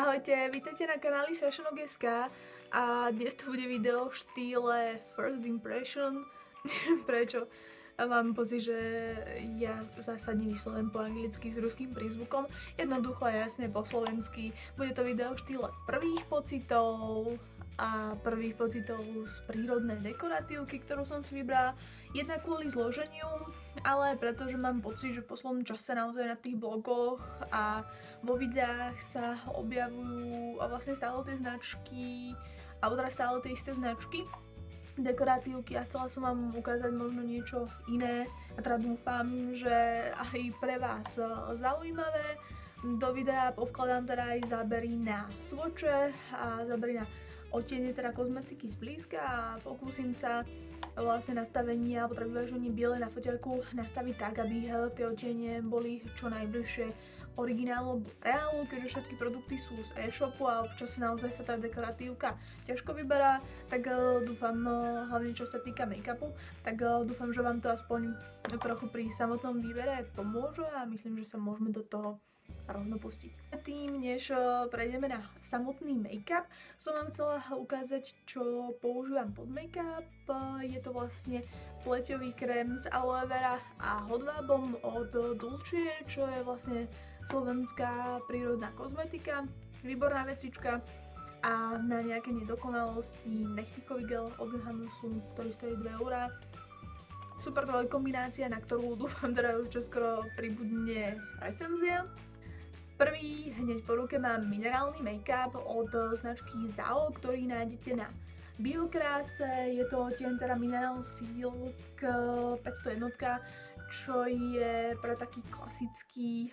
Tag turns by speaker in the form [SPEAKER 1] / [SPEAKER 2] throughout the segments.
[SPEAKER 1] Ahojte, vítajte na kanáli Sashanok.sk a dnes to bude video v štýle First Impression. Prečo? Mám pocit, že ja zásadne vyslovujem po anglicky s ruským prízvukom, jednoducho a jasne po slovensky. Bude to video v štýle prvých pocitov a prvých pocitov z prírodnej dekoratívky, ktorú som si vybrala. Jednak kvôli zloženiu, ale pretože mám pocit, že v poslednom čase naozaj na tých blogoch a vo videách sa objavujú vlastne stále tie značky, alebo teda stále tie isté značky dekoratívky a chcela som vám ukázať možno niečo iné a teda dúfam, že aj pre vás zaujímavé. Do videa povkladám teda aj zábery na swoče a zábery na odtiene teda kozmetiky zblízka a pokúsim sa vlastne nastavenie alebo teda vyváženie biele na foťaku nastaviť tak, aby tie odtiene boli čo najbližšie originálu alebo reálu, keďže všetky produkty sú z e-shopu a občas naozaj sa tá dekoratívka ťažko vyberá, tak dúfam, hlavne čo sa týka make-upu, tak dúfam, že vám to aspoň trochu pri samotnom výbere pomôže a myslím, že sa môžeme do toho rovno pustiť. Tým, než prejdeme na samotný make-up, som vám chcela ukázať, čo používam pod make-up. Je to vlastne pleťový krém z aloe vera a hodvábom od Dulce, čo je vlastne slovenská prírodná kozmetika. Výborná vecička. A na nejaké nedokonalosti nechtíkový gel od Hanusu, ktorý stojí 2 €. Super kombinácia, na ktorú dúfam teda už čoskoro pribudne recenzia. Prvý hneď po ruke mám minerálny make-up od značky Zao, ktorý nájdete na Biokráse. Je to odtieň teda Mineral Silk 501, čo je pre taký klasický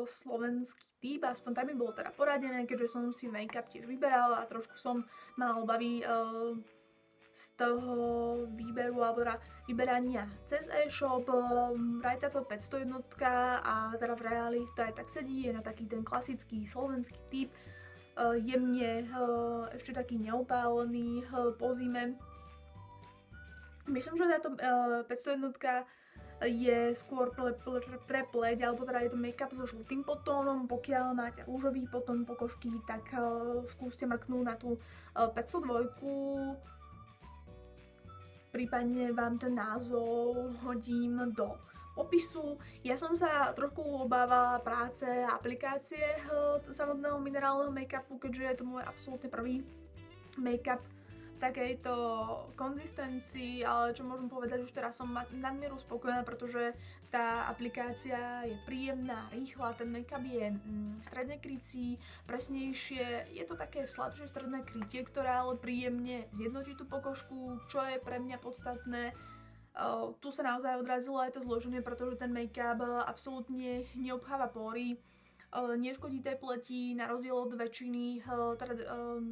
[SPEAKER 1] slovenský typ, aspoň tak mi bolo teda poradené, keďže som si make-up tiež vyberala a trošku som mala obavy z toho výberu alebo teda vyberania cez e-shop. Vraj táto 501 a teda v reáli to aj tak sedí, je na taký ten klasický slovenský typ, jemne ešte taký neopálený po zime. Myslím, že táto 501 je skôr pre pleť, alebo teda je to make-up so žltým podtónom. Pokiaľ máte rúžový podtón pokožky, tak skúste mrknúť na tú 502. Prípadne vám ten názov hodím do popisu. Ja som sa trošku obávala práce a aplikácie samotného minerálneho make-upu, keďže je to môj absolútne prvý make-up v takejto konzistencii, ale čo môžem povedať, už teraz som nadmieru spokojná, pretože tá aplikácia je príjemná, rýchla, ten make-up je stredne krycí, presnejšie, je to také slabšie stredné krytie, ktoré ale príjemne zjednotí tú pokožku, čo je pre mňa podstatné. Tu sa naozaj odrazilo aj to zloženie, pretože ten make-up absolútne neobcháva pory, neškodí tej pleti, na rozdiel od väčšiny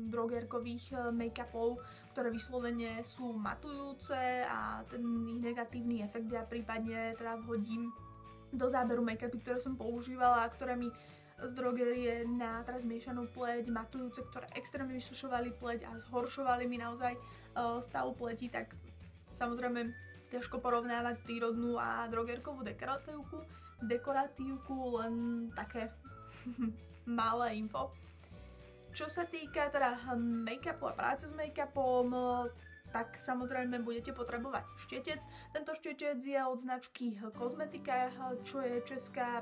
[SPEAKER 1] drogerkových make-upov, ktoré vyslovene sú matujúce a ten ich negatívny efekt ja prípadne teda vhodím do záberu make-upy, ktoré som používala a ktoré mi z drogerie na teraz miešanú pleť, matujúce, ktoré extrémne vysušovali pleť a zhoršovali mi naozaj stav pleti, tak samozrejme ťažko porovnávať prírodnú a drogerkovú dekoratívku, len také malé info. Čo sa týka teda make-upu a práce s make-upom, tak samozrejme budete potrebovať štetec. Tento štetec je od značky Kozmetika, čo je česká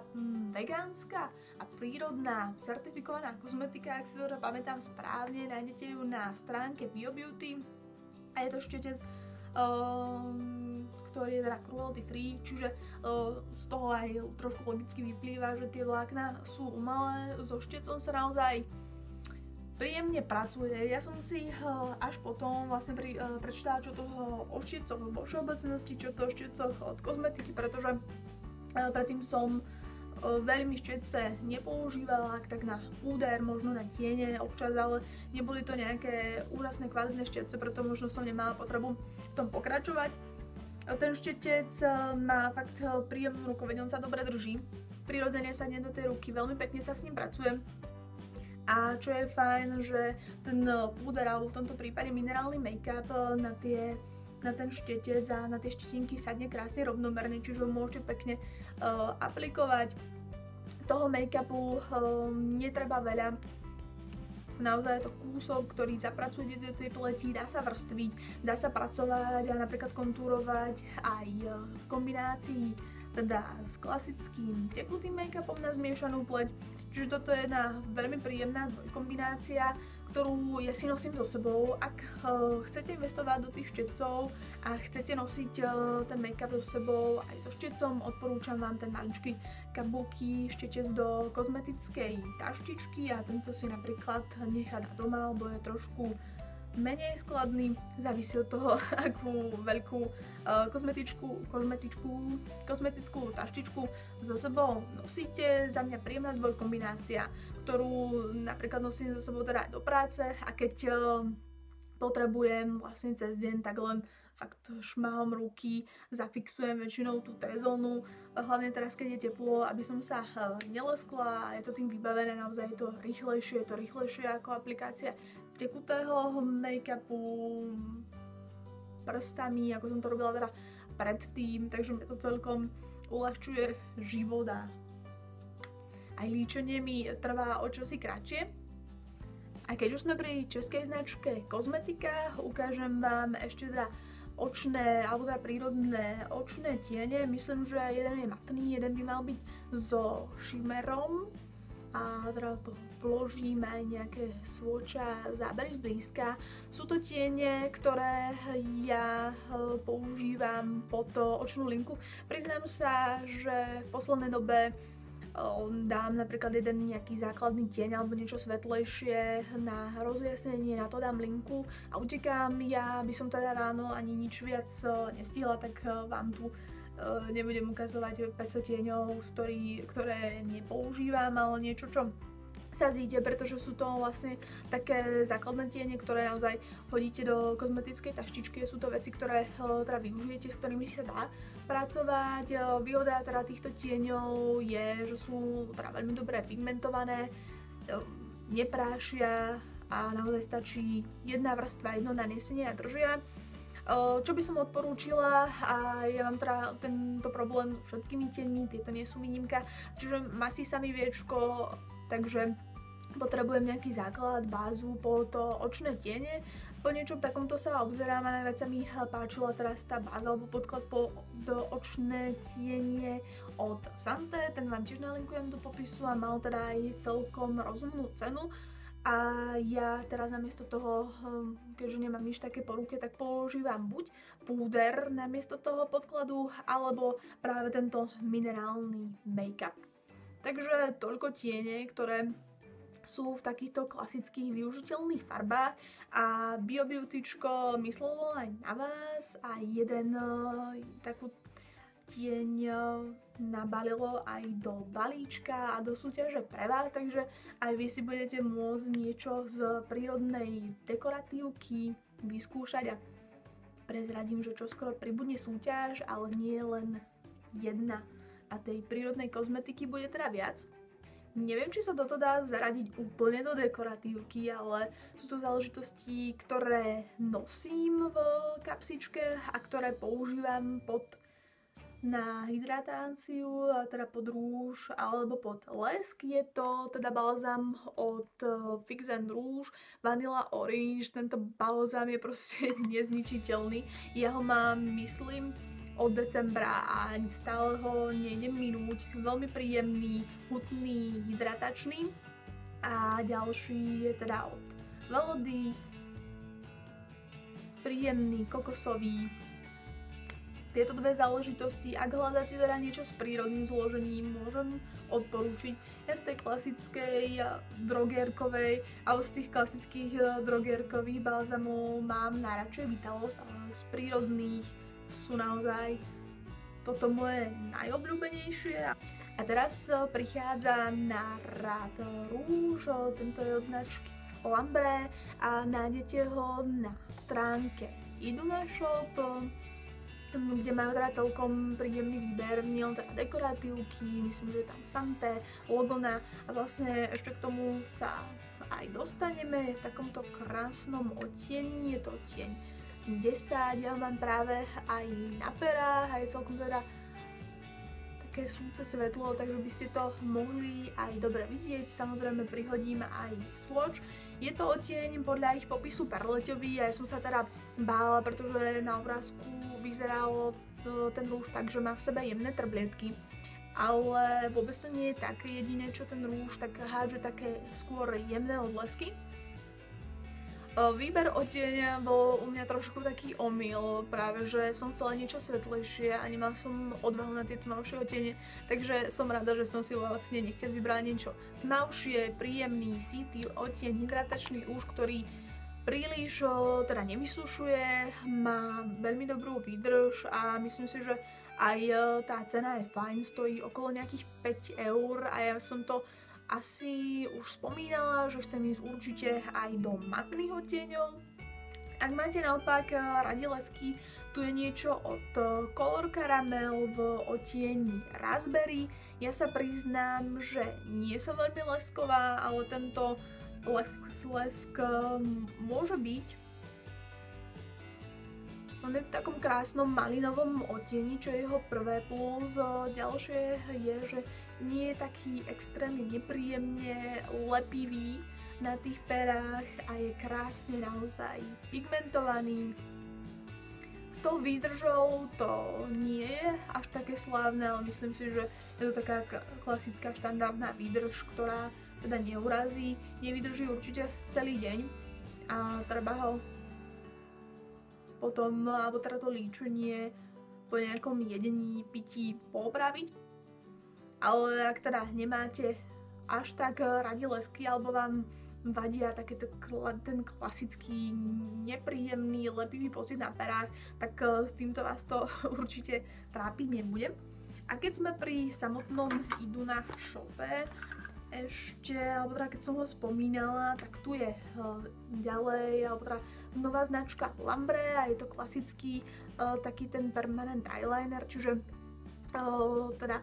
[SPEAKER 1] vegánska a prírodná certifikovaná kozmetika, ak si to pamätám správne, nájdete ju na stránke BioBeauty a je to štetec, ktorý je teda cruelty free, čiže z toho aj trošku logicky vyplýva, že tie vlákna sú umelé. So štecom sa naozaj príjemne pracuje. Ja som si až potom vlastne prečítala, čo to o štecoch vo všeobecnosti, čo to o štecoch od kozmetiky, pretože predtým som veľmi štece nepoužívala, tak na púder, možno na tiene občas, ale neboli to nejaké úžasné kvalitné štece, preto možno som nemala potrebu v tom pokračovať. Ten štetec má fakt príjemnú rukoveď, on sa dobre drží, prirodzene sa do tej ruky, veľmi pekne sa s ním pracuje. A čo je fajn, že ten púder, alebo v tomto prípade minerálny make-up na ten štetec a na tie štetinky sadne krásne rovnomerne, čiže ho môžete pekne aplikovať. Toho make-upu netreba veľa, naozaj je to kúsok, ktorý zapracuje do tej pleti, dá sa vrstviť, dá sa pracovať a napríklad kontúrovať aj v kombinácii teda s klasickým tekutým make-upom na zmiešanú pleť. Čiže toto je jedna veľmi príjemná dvojkombinácia, ktorú ja si nosím so sebou. Ak chcete investovať do tých štecov a chcete nosiť ten make-up so sebou aj so štecom, odporúčam vám ten maličký kabuki štečec do kozmetickej taštičky a tento si napríklad nechať na doma, alebo je trošku menej skladný, závisí od toho, akú veľkú kozmetickú taštičku so sebou nosíte. Za mňa príjemná dvojkombinácia, ktorú napríklad nosím so sebou teda aj do práce a keď potrebujem vlastne cez deň, tak len fakt šmahom ruky zafixujem väčšinou tú T-zónu, hlavne teraz, keď je teplo, aby som sa neleskla a je to tým vybavené, naozaj je to rýchlejšie ako aplikácia tekutého make-upu prstami, ako som to robila teda predtým, takže mi to celkom uľahčuje život a aj líčenie mi trvá o čosi kratšie. A keď už sme pri českej značke kozmetika, ukážem vám ešte teda očné, alebo teda prírodné očné tiene. Myslím, že jeden je matný, jeden by mal byť so šimerom. A teda vložím aj nejaké swatcha zábery zblízka. Sú to tiene, ktoré ja používam pod očnú linku. Priznám sa, že v poslednej dobe dám napríklad jeden nejaký základný tieň alebo niečo svetlejšie na rozjasnenie, na to dám linku a utekám. Ja by som teda ráno ani nič viac nestihla, tak vám tu nebudem ukazovať 500 tieňov, ktoré nepoužívam, ale niečo, čo sa zíde, pretože sú to vlastne také základné tiene, ktoré naozaj hodíte do kozmetickej taštičky. Sú to veci, ktoré teda využijete, s ktorými sa dá pracovať. Výhoda teda týchto tieňov je, že sú teda veľmi dobre pigmentované, neprášia a naozaj stačí jedna vrstva, jedno naniesenie a držia. Čo by som odporúčila, a ja mám teda tento problém so všetkými tieňmi, tieto nie sú výnimka, čiže masí sa mi viečko, takže potrebujem nejaký základ, bázu po to očné tiene. Po niečom takomto sa obzerám a najviac sa mi páčila teraz tá báza alebo podklad do očné tiene od Santé, ten vám tiež nalinkujem do popisu a mal teda aj celkom rozumnú cenu. A ja teraz namiesto toho, keďže nemám nič také po ruke, tak používam buď púder namiesto toho podkladu, alebo práve tento minerálny make-up. Takže toľko tiene, ktoré sú v takýchto klasických využiteľných farbách a BioBeautyčko myslelo aj na vás a jeden takú tieň nabalilo aj do balíčka a do súťaže pre vás, takže aj vy si budete môcť niečo z prírodnej dekoratívky vyskúšať a prezradím, že čoskoro pribudne súťaž, ale nie len jedna a tej prírodnej kozmetiky bude teda viac. Neviem, či sa toto dá zaradiť úplne do dekoratívky, ale sú to záležitosti, ktoré nosím v kapsičke a ktoré používam na hydratáciu, teda pod rúž alebo pod lesk. Je to teda balzám od Fix and Rouge Vanilla Orange. Tento balzám je proste nezničiteľný. Ja ho mám, myslím, od decembra a stále ho nejdem minúť. Veľmi príjemný, hutný, hydratačný. A ďalší je teda od Velody. Príjemný, kokosový. Tieto dve záležitosti, ak hľadáte teda niečo s prírodným zložením, môžem odporúčiť. Ja z tej klasickej drogérkovej, alebo z tých klasických drogérkových balzamov mám najradšej Vitalos, ale z prírodných sú naozaj toto moje najobľúbenejšie. A teraz prichádza na rád rúž, tento je od značky Lambré a nájdete ho na stránke Iduna Shop, kde majú teda celkom príjemný výber, nielen teda dekoratívky, myslím, že je tam Santé, Logona a vlastne ešte k tomu sa aj dostaneme v takomto krásnom odtieni, je to tieň 10, ja mám práve aj na perách a je celkom teda také súce svetlo, takže by ste to mohli aj dobre vidieť. Samozrejme prihodím aj swatch. Je to odtieň podľa ich popisu perleťový a ja som sa teda bála, pretože na obrázku vyzeral ten rúž tak, že má v sebe jemné trblietky. Ale vôbec to nie je tak. Jedine čo ten rúž tak hádže také skôr jemné odlesky. Výber odtieňa bol u mňa trošku taký omyl, práve že som chcela niečo svetlejšie a nemala som odvahu na tie tmavšie odtiene, takže som rada, že som si vlastne nechťať vybrala niečo tmavšie, príjemný, sítý odtieň, hydratačný rúž, ktorý príliš teda nevysušuje, má veľmi dobrú výdrž a myslím si, že aj tá cena je fajn, stojí okolo nejakých 5 eur a ja som to asi už spomínala, že chcem ísť určite aj do matných odtieňov. Ak máte naopak radi lesky, tu je niečo od Color Caramel v odtieni Raspberry. Ja sa priznám, že nie som veľmi lesková, ale tento lesk môže byť. On je v takom krásnom malinovom odtieni, čo je jeho prvé plus. Ďalšie je, že nie je taký extrémne nepríjemne lepivý na tých perách a je krásne naozaj pigmentovaný. S tou výdržou to nie je až také slávne, ale myslím si, že je to taká klasická štandardná výdrž, ktorá teda neurazí, nevydrží určite celý deň a treba ho potom, alebo teda to líčenie po nejakom jedení, pití poopraviť. Ale ak teda nemáte až tak radi lesky, alebo vám vadia ten klasický nepríjemný, lepivý pocit na perách, tak s týmto vás to určite trápiť nebude. A keď sme pri samotnom Iduna shope, ešte, alebo teda keď som ho spomínala, tak tu je ďalej, alebo teda nová značka Lambre a je to klasický taký ten permanent eyeliner, čiže teda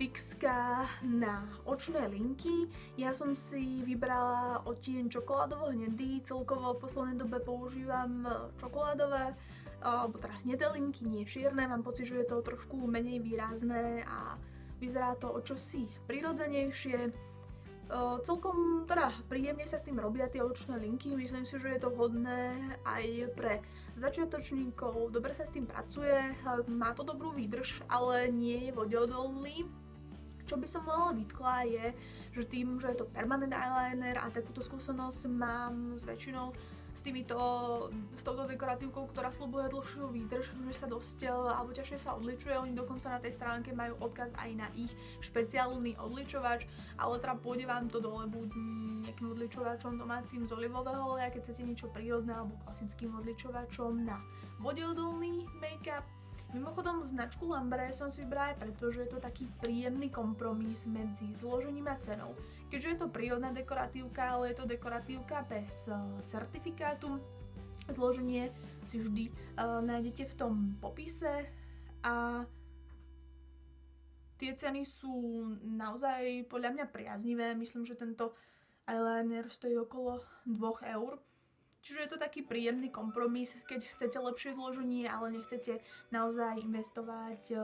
[SPEAKER 1] fixka na očné linky. Ja som si vybrala odtieň čokoládovo hnedý, celkovo v poslednej dobe používam čokoládové, alebo teda hnedé linky, nie čierne, mám pocit, že je to trošku menej výrazné a vyzerá to o čosi prirodzenejšie. Celkom teda príjemne sa s tým robia tie očné linky, myslím si, že je to vhodné aj pre začiatočníkov, dobre sa s tým pracuje, má to dobrú výdrž, ale nie je vodeodolný. Čo by som len vytkla je, že tým, že je to permanent eyeliner a takúto skúsenosť mám s väčšinou s touto dekoratívkou, ktorá sľubuje dlhšiu výdrž, že sa dosť alebo ťažšie sa odličuje. Oni dokonca na tej stránke majú odkaz aj na ich špeciálny odličovač, ale teda pôjde vám to dole buď nejakým odličovačom domácim z olivového oleja, keď chcete niečo prírodné, alebo klasickým odličovačom na vodeodolný make-up. Mimochodom značku Lambre som si vybrala aj preto, že je to taký príjemný kompromis medzi zložením a cenou. Keďže je to prírodná dekoratívka, ale je to dekoratívka bez certifikátu, zloženie si vždy nájdete v tom popise a tie ceny sú naozaj podľa mňa priaznivé. Myslím, že tento eyeliner stojí okolo 2 eur. Čiže je to taký príjemný kompromis, keď chcete lepšie zloženie, ale nechcete naozaj investovať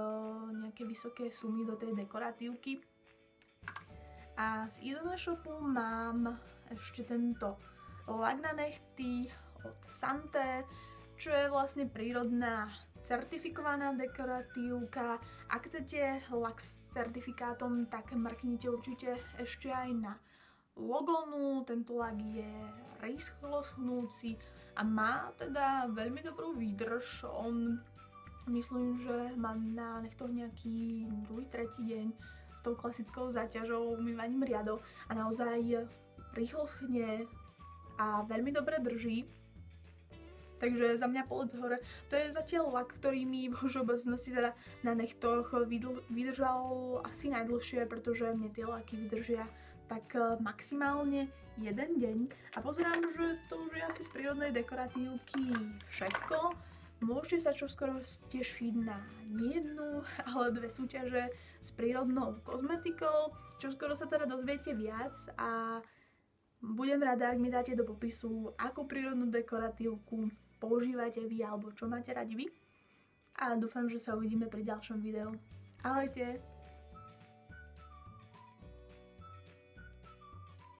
[SPEAKER 1] nejaké vysoké sumy do tej dekoratívky. A z Iduna shopu mám ešte tento lak na nechty od Santé, čo je vlastne prírodná certifikovaná dekoratívka. Ak chcete lak s certifikátom, tak mrknite určite ešte aj na Logonu. Tento lak je rýchlo schnúci a má teda veľmi dobrú výdrž. On myslím, že má na nechtoch nejaký 2-3 deň s tou klasickou záťažou, umývaním riadov a naozaj rýchlo schne a veľmi dobre drží. Takže za mňa palec hore. To je zatiaľ lak, ktorý mi vo všeobecnosti teda na nechtoch vydržal asi najdlhšie, pretože mne tie laky vydržia tak maximálne 1 deň. A pozerám, že to už je asi z prírodnej dekoratívky všetko. Môžete sa čoskoro tešiť na nie jednu, ale 2 súťaže s prírodnou kozmetikou. Čoskoro sa teda dozviete viac a budem rada, ak mi dáte do popisu, akú prírodnú dekoratívku používate vy alebo čo máte radi vy. A dúfam, že sa uvidíme pri ďalšom videu. Ahojte!